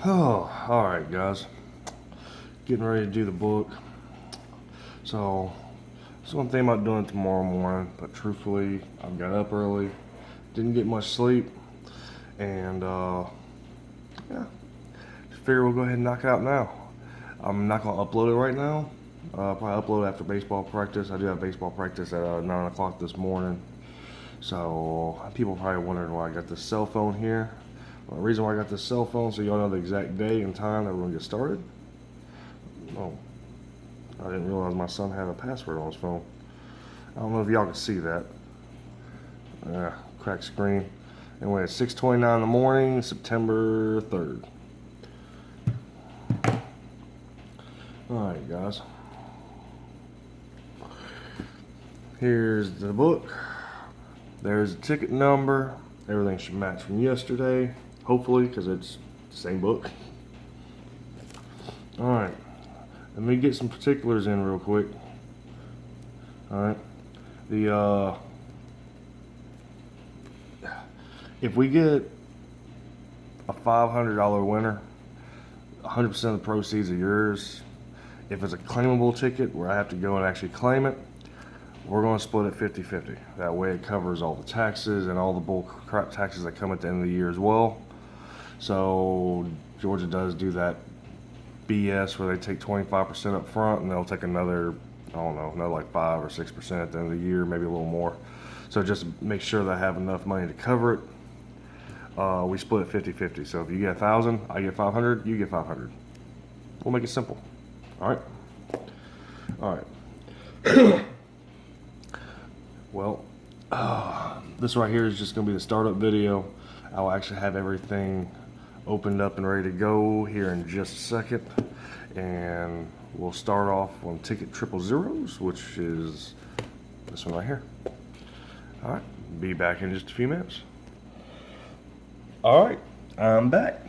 Oh, alright guys. Getting ready to do the book. So, that's one thing about doing it tomorrow morning, but truthfully, I've got up early, didn't get much sleep, and yeah, just figure we'll go ahead and knock it out now. I'm not going to upload it right now. I'll probably upload it after baseball practice. I do have baseball practice at 9 o'clock this morning. So, people probably wondering why I got this cell phone here. Well, the reason why I got this cell phone, so y'all know the exact day and time that we're going to get started. Oh, I didn't realize my son had a password on his phone. I don't know if y'all can see that. Cracked screen. Anyway, it's 6:29 in the morning, September 3rd. Alright, guys. Here's the book. There's the ticket number. Everything should match from yesterday, hopefully, because it's the same book. Alright, let me get some particulars in real quick. Alright, if we get a $500 winner, 100% of the proceeds are yours. If it's a claimable ticket where I have to go and actually claim it, we're going to split it 50-50. That way it covers all the taxes and all the bull crap taxes that come at the end of the year as well. So Georgia does do that BS where they take 25% up front and they'll take another, I don't know, another like 5 or 6% at the end of the year, maybe a little more. So just make sure that I have enough money to cover it. We split it 50-50. So if you get 1,000, I get 500, you get 500. We'll make it simple. All right. All right. Well, this right here is just going to be the startup video. I'll actually have everything opened up and ready to go here in just a second. And we'll start off on ticket 000s, which is this one right here. All right, be back in just a few minutes. All right, I'm back.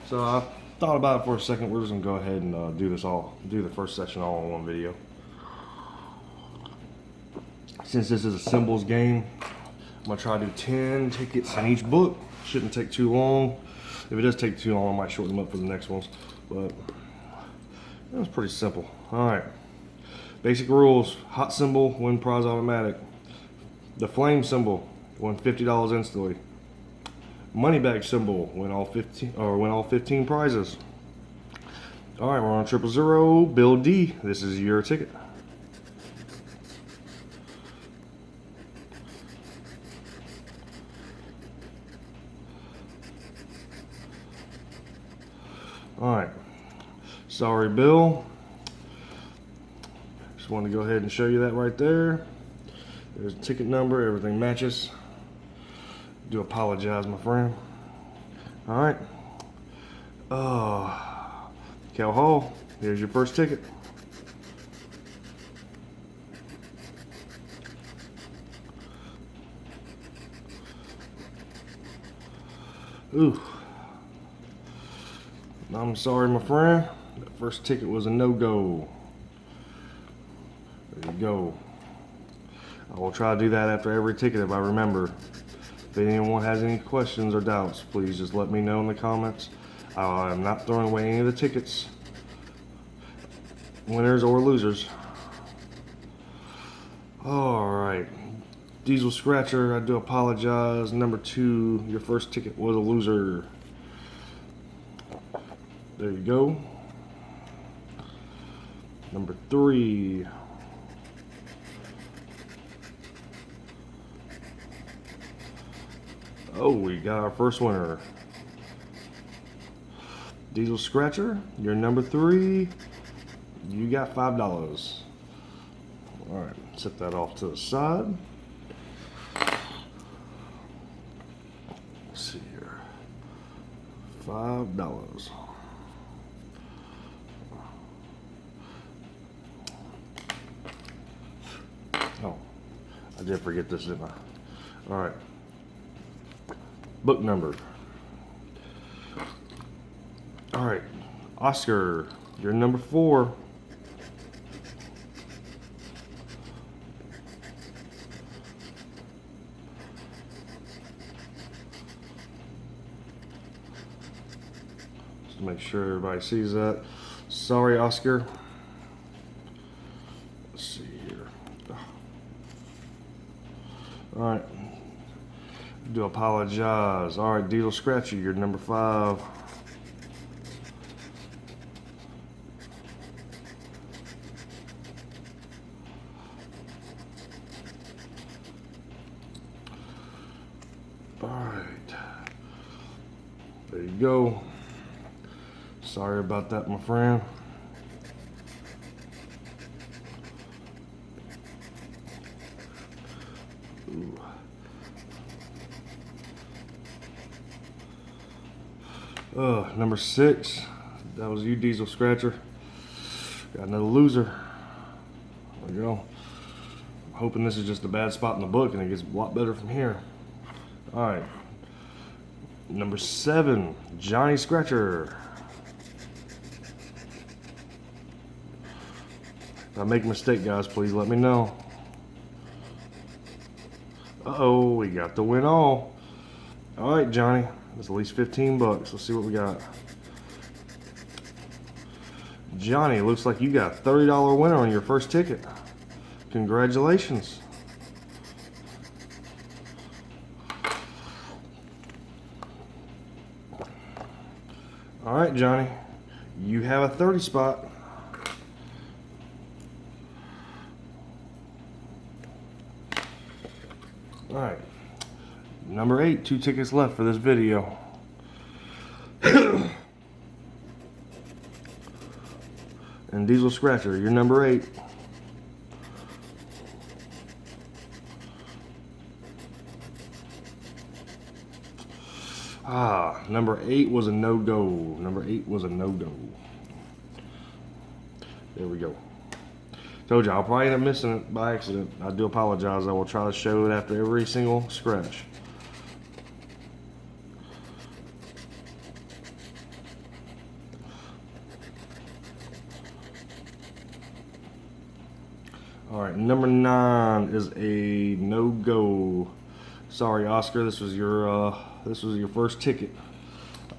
So I thought about it for a second. We're just going to go ahead and do the first section all in one video. Since this is a symbols game, I'm going to try to do 10 tickets in each book. Shouldn't take too long. If it does take too long, I might shorten them up for the next ones. But that was pretty simple. Alright. Basic rules. Hot symbol, win prize automatic. The flame symbol, win $50 instantly. Money bag symbol, win all 15 prizes. Alright, we're on 000. Bill D. This is your ticket. Alright, sorry Bill, just wanted to go ahead and show you that right there. There's a ticket number, everything matches. Do apologize, my friend. Alright, Cal Hall, here's your first ticket. Ooh. I'm sorry, my friend. That first ticket was a no-go. There you go. I will try to do that after every ticket if I remember. If anyone has any questions or doubts, please just let me know in the comments. I'm not throwing away any of the tickets, winners or losers. Alright. Diesel Scratcher, I do apologize. Number 2, your first ticket was a loser. There you go. Number 3. Oh, we got our first winner. Diesel Scratcher, you're number 3. You got $5. Alright, set that off to the side. Let's see here. $5. Oh, I did forget this, didn't I? Alright. Book number. Alright. Oscar, you're number 4. to make sure everybody sees that. Sorry, Oscar. Let's see here. All right. Do apologize. All right, Diesel Scratcher, you're number 5. All right. There you go. Sorry about that, my friend. Ooh. Number 6. That was you, Diesel Scratcher. Got another loser. There we go. I'm hoping this is just a bad spot in the book and it gets a lot better from here. Alright. Number 7, Johnny Scratcher. If I make a mistake, guys, please let me know. Uh-oh, we got the win all. Alright, Johnny. That's at least 15 bucks. Let's see what we got. Johnny, looks like you got a $30 winner on your first ticket. Congratulations. Alright, Johnny. You have a 30 spot. Alright. Number 8, 2 tickets left for this video. And Diesel Scratcher, you're number 8. Number 8 was a no-go. Number 8 was a no-go. There we go. Told you, I'll probably end up missing it by accident. I do apologize. I will try to show it after every single scratch. Alright, number 9 is a no-go. Sorry, Oscar, this was your first ticket.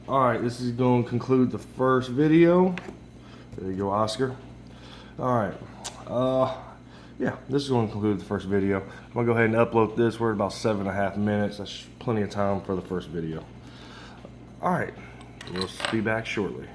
Alright, this is going to conclude the first video. There you go, Oscar. Alright, yeah, this is going to conclude the first video. I'm going to go ahead and upload this. We're at about 7.5 minutes. That's plenty of time for the first video. Alright, we'll be back shortly.